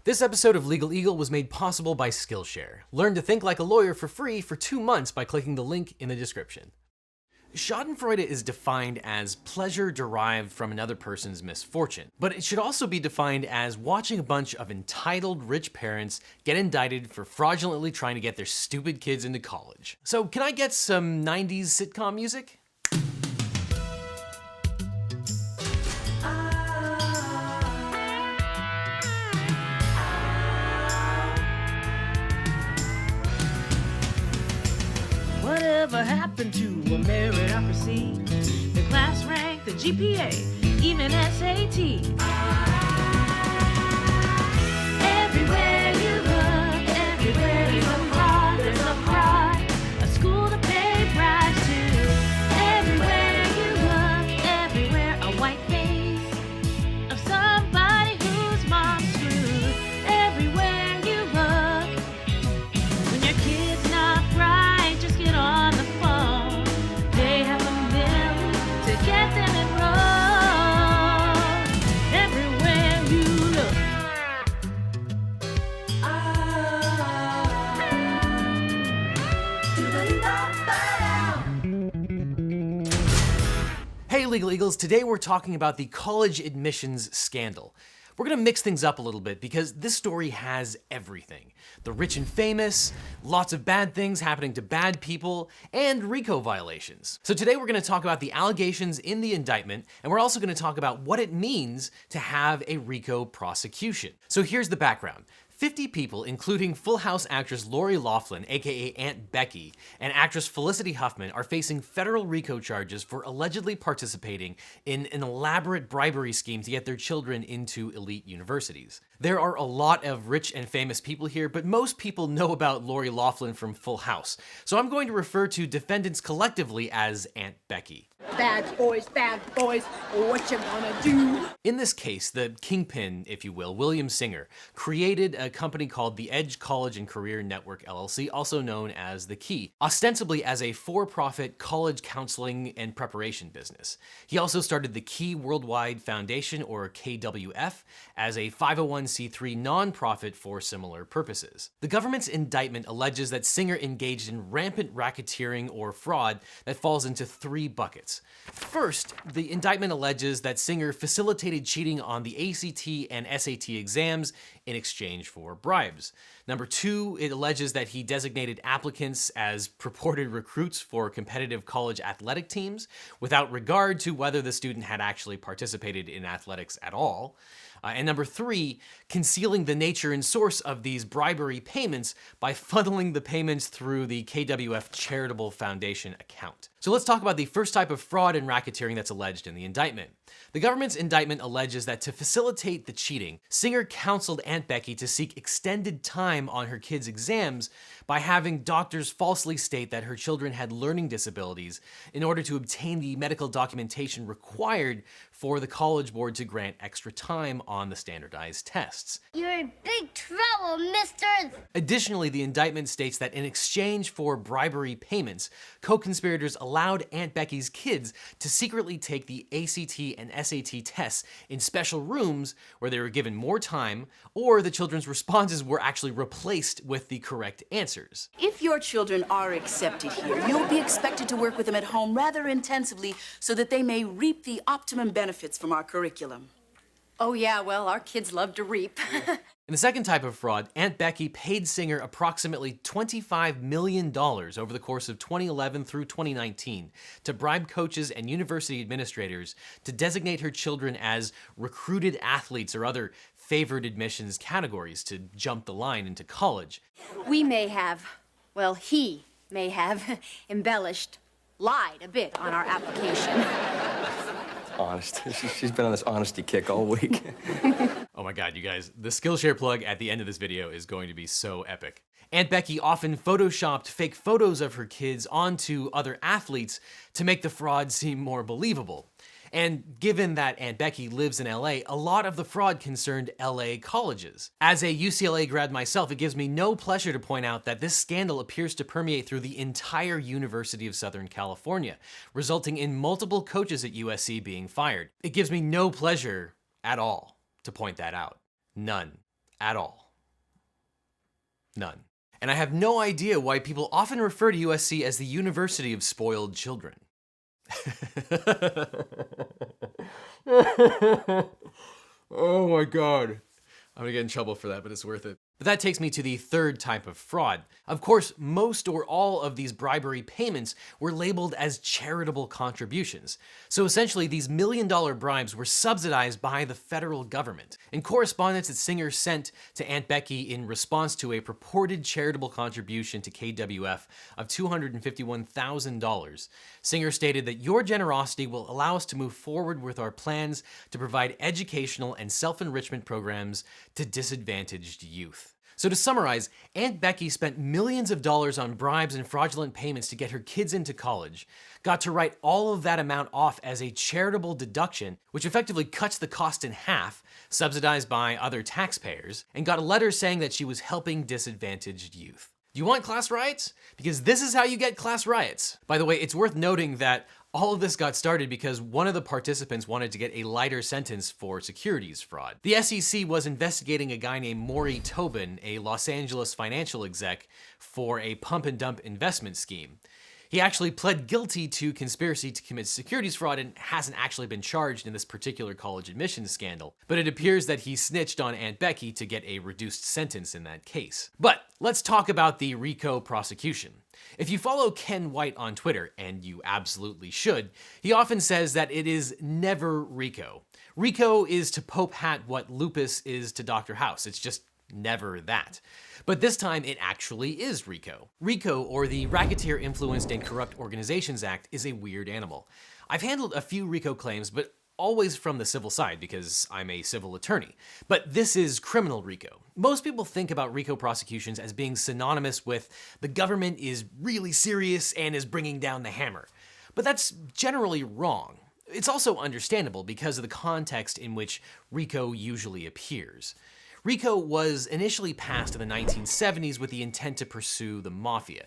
This episode of LegalEagle was made possible by Skillshare. Learn to think like a lawyer for free for 2 months by clicking the link in the description. Schadenfreude is defined as pleasure derived from another person's misfortune, but it should also be defined as watching a bunch of entitled rich parents get indicted for fraudulently trying to get their stupid kids into college. So can I get some 90s sitcom music? Whatever happened to a meritocracy? The class rank, the GPA, even SAT. Everywhere you look, everywhere you look, there's a fraud, a school to pay bribes to. Everywhere you look, everywhere a white face of somebody whose mom's screwed. Everywhere you look, when your kid's not bright, just get on the phone. They have $1 million to get them enrolled. Everywhere you look. Hey Legal Eagles, today we're talking about the college admissions scandal. We're gonna mix things up a little bit because this story has everything. The rich and famous, lots of bad things happening to bad people, and RICO violations. So today we're gonna talk about the allegations in the indictment, and we're also gonna talk about what it means to have a RICO prosecution. So here's the background. 50 people, including Full House actress Lori Loughlin, aka Aunt Becky, and actress Felicity Huffman, are facing federal RICO charges for allegedly participating in an elaborate bribery scheme to get their children into elite universities. There are a lot of rich and famous people here, but most people know about Lori Loughlin from Full House, so I'm going to refer to defendants collectively as Aunt Becky. Bad boys, what you gonna do? In this case, the kingpin, if you will, William Singer, created a company called the Edge College and Career Network LLC, also known as The Key, ostensibly as a for-profit college counseling and preparation business. He also started the Key Worldwide Foundation, or KWF, as a 501c3 nonprofit for similar purposes. The government's indictment alleges that Singer engaged in rampant racketeering or fraud that falls into 3 buckets. First, the indictment alleges that Singer facilitated cheating on the ACT and SAT exams in exchange for bribes. Number 2, it alleges that he designated applicants as purported recruits for competitive college athletic teams without regard to whether the student had actually participated in athletics at all. And number 3, concealing the nature and source of these bribery payments by funneling the payments through the KWF Charitable Foundation account. So let's talk about the first type of fraud and racketeering that's alleged in the indictment. The government's indictment alleges that to facilitate the cheating, Singer counseled Aunt Becky to seek extended time on her kids' exams by having doctors falsely state that her children had learning disabilities in order to obtain the medical documentation required for the College Board to grant extra time on the standardized tests. You're in big trouble, mister! Additionally, the indictment states that in exchange for bribery payments, co-conspirators allowed Aunt Becky's kids to secretly take the ACT and SAT tests in special rooms where they were given more time, or the children's responses were actually replaced with the correct answers. If your children are accepted here, you'll be expected to work with them at home rather intensively so that they may reap the optimum benefits from our curriculum. Oh yeah, well, our kids love to reap. In the second type of fraud, Aunt Becky paid Singer approximately $25 million over the course of 2011 through 2019 to bribe coaches and university administrators to designate her children as recruited athletes or other favored admissions categories to jump the line into college. We may have, well, he may have embellished, lied a bit on our application. Honest. She's been on this honesty kick all week. Oh my god, you guys, the Skillshare plug at the end of this video is going to be so epic. Aunt Becky often photoshopped fake photos of her kids onto other athletes to make the fraud seem more believable. And given that Aunt Becky lives in LA, a lot of the fraud concerned LA colleges. As a UCLA grad myself, it gives me no pleasure to point out that this scandal appears to permeate through the entire University of Southern California, resulting in multiple coaches at USC being fired. It gives me no pleasure at all to point that out. None. at all. None. And I have no idea why people often refer to USC as the University of Spoiled Children. Oh my God. I'm gonna get in trouble for that, but it's worth it. But that takes me to the third type of fraud. Of course, most or all of these bribery payments were labeled as charitable contributions. So essentially, these million-dollar bribes were subsidized by the federal government. In correspondence that Singer sent to Aunt Becky in response to a purported charitable contribution to KWF of $251,000, Singer stated that your generosity will allow us to move forward with our plans to provide educational and self-enrichment programs to disadvantaged youth. So to summarize, Aunt Becky spent millions of dollars on bribes and fraudulent payments to get her kids into college, got to write all of that amount off as a charitable deduction, which effectively cuts the cost in half, subsidized by other taxpayers, and got a letter saying that she was helping disadvantaged youth. Do you want class riots? Because this is how you get class riots. By the way, it's worth noting that all of this got started because one of the participants wanted to get a lighter sentence for securities fraud. The SEC was investigating a guy named Maury Tobin, a Los Angeles financial exec, for a pump and dump investment scheme. He actually pled guilty to conspiracy to commit securities fraud and hasn't actually been charged in this particular college admissions scandal. But it appears that he snitched on Aunt Becky to get a reduced sentence in that case. But let's talk about the RICO prosecution. If you follow Ken White on Twitter, and you absolutely should, he often says that it is never RICO. RICO is to Pope Hat what lupus is to Dr. House. It's just never that. But this time it actually is RICO. RICO, or the Racketeer Influenced and Corrupt Organizations Act, is a weird animal. I've handled a few RICO claims, but always from the civil side because I'm a civil attorney. But this is criminal RICO. Most people think about RICO prosecutions as being synonymous with the government is really serious and is bringing down the hammer. But that's generally wrong. It's also understandable because of the context in which RICO usually appears. RICO was initially passed in the 1970s with the intent to pursue the mafia.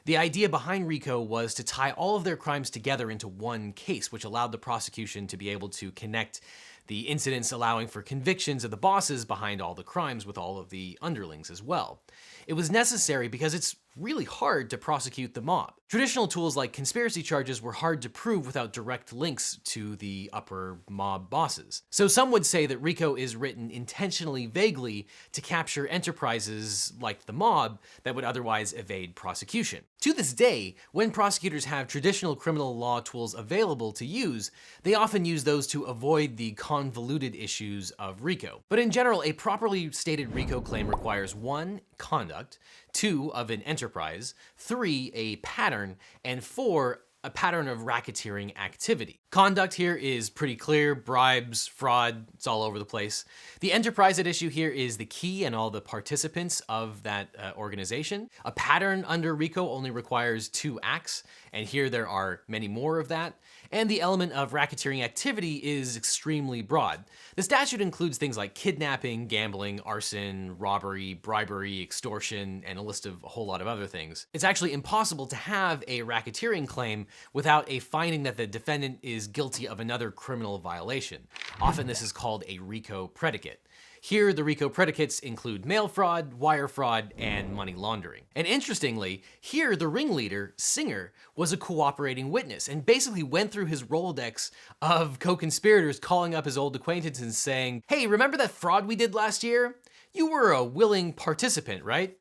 The idea behind RICO was to tie all of their crimes together into one case, which allowed the prosecution to be able to connect the incidents, allowing for convictions of the bosses behind all the crimes with all of the underlings as well. It was necessary because it's really hard to prosecute the mob. Traditional tools like conspiracy charges were hard to prove without direct links to the upper mob bosses. So some would say that RICO is written intentionally vaguely to capture enterprises like the mob that would otherwise evade prosecution. To this day, when prosecutors have traditional criminal law tools available to use, they often use those to avoid the convoluted issues of RICO. But in general, a properly stated RICO claim requires 1, conduct, 2, of an enterprise, 3, a pattern, and 4, a pattern of racketeering activity. Conduct here is pretty clear: bribes, fraud, it's all over the place. The enterprise at issue here is the key and all the participants of that organization. A pattern under RICO only requires 2 acts, and here there are many more of that. And the element of racketeering activity is extremely broad. The statute includes things like kidnapping, gambling, arson, robbery, bribery, extortion, and a list of a whole lot of other things. It's actually impossible to have a racketeering claim without a finding that the defendant is guilty of another criminal violation. Often this is called a RICO predicate. Here, the RICO predicates include mail fraud, wire fraud, and money laundering. And interestingly, here the ringleader, Singer, was a cooperating witness and basically went through his Rolodex of co-conspirators, calling up his old acquaintances and saying, "Hey, remember that fraud we did last year? You were a willing participant, right?"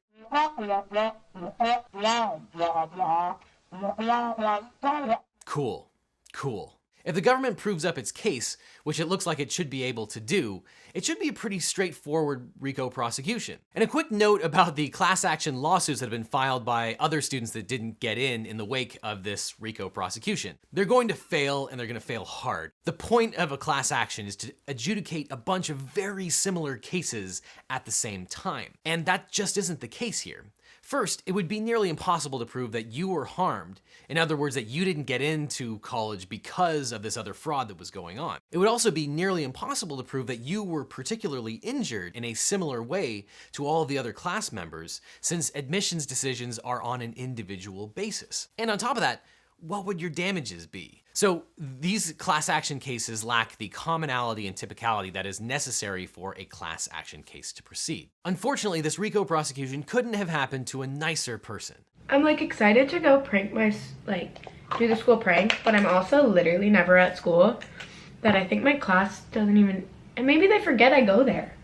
Cool, cool. If the government proves up its case, which it looks like it should be able to do, it should be a pretty straightforward RICO prosecution. And a quick note about the class action lawsuits that have been filed by other students that didn't get in the wake of this RICO prosecution. They're going to fail, and they're going to fail hard. The point of a class action is to adjudicate a bunch of very similar cases at the same time. And that just isn't the case here. First, it would be nearly impossible to prove that you were harmed. In other words, that you didn't get into college because of this other fraud that was going on. It would also be nearly impossible to prove that you were particularly injured in a similar way to all of the other class members, since admissions decisions are on an individual basis. And on top of that, what would your damages be? So these class action cases lack the commonality and typicality that is necessary for a class action case to proceed. Unfortunately, this RICO prosecution couldn't have happened to a nicer person. I'm like excited to go do the school prank, but I'm also literally never at school. That I think my class doesn't even, and maybe they forget I go there.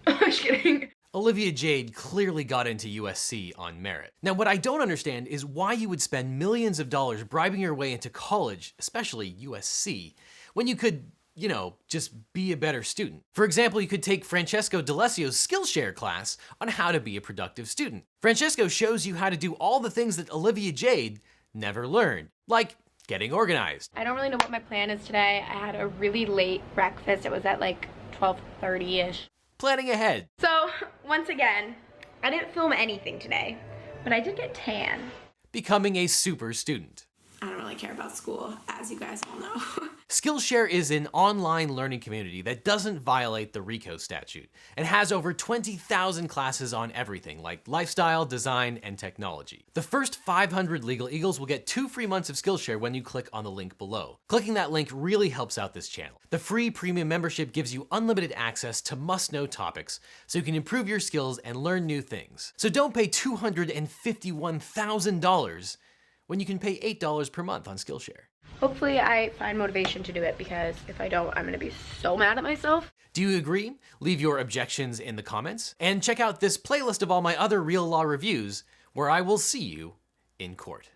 I'm just kidding. Olivia Jade clearly got into USC on merit. Now, what I don't understand is why you would spend millions of dollars bribing your way into college, especially USC, when you could, you know, just be a better student. For example, you could take Francesco D'Alessio's Skillshare class on how to be a productive student. Francesco shows you how to do all the things that Olivia Jade never learned, like getting organized. I don't really know what my plan is today. I had a really late breakfast. It was at like 12:30-ish. Planning ahead. So, once again, I didn't film anything today, but I did get tan. Becoming a super student. I don't really care about school, as you guys all know. Skillshare is an online learning community that doesn't violate the RICO statute and has over 20,000 classes on everything like lifestyle, design, and technology. The first 500 Legal Eagles will get 2 free months of Skillshare when you click on the link below. Clicking that link really helps out this channel. The free premium membership gives you unlimited access to must-know topics so you can improve your skills and learn new things. So don't pay $251,000 when you can pay $8 per month on Skillshare. Hopefully I find motivation to do it, because if I don't, I'm gonna be so mad at myself. Do you agree? Leave your objections in the comments, and check out this playlist of all my other real law reviews where I will see you in court.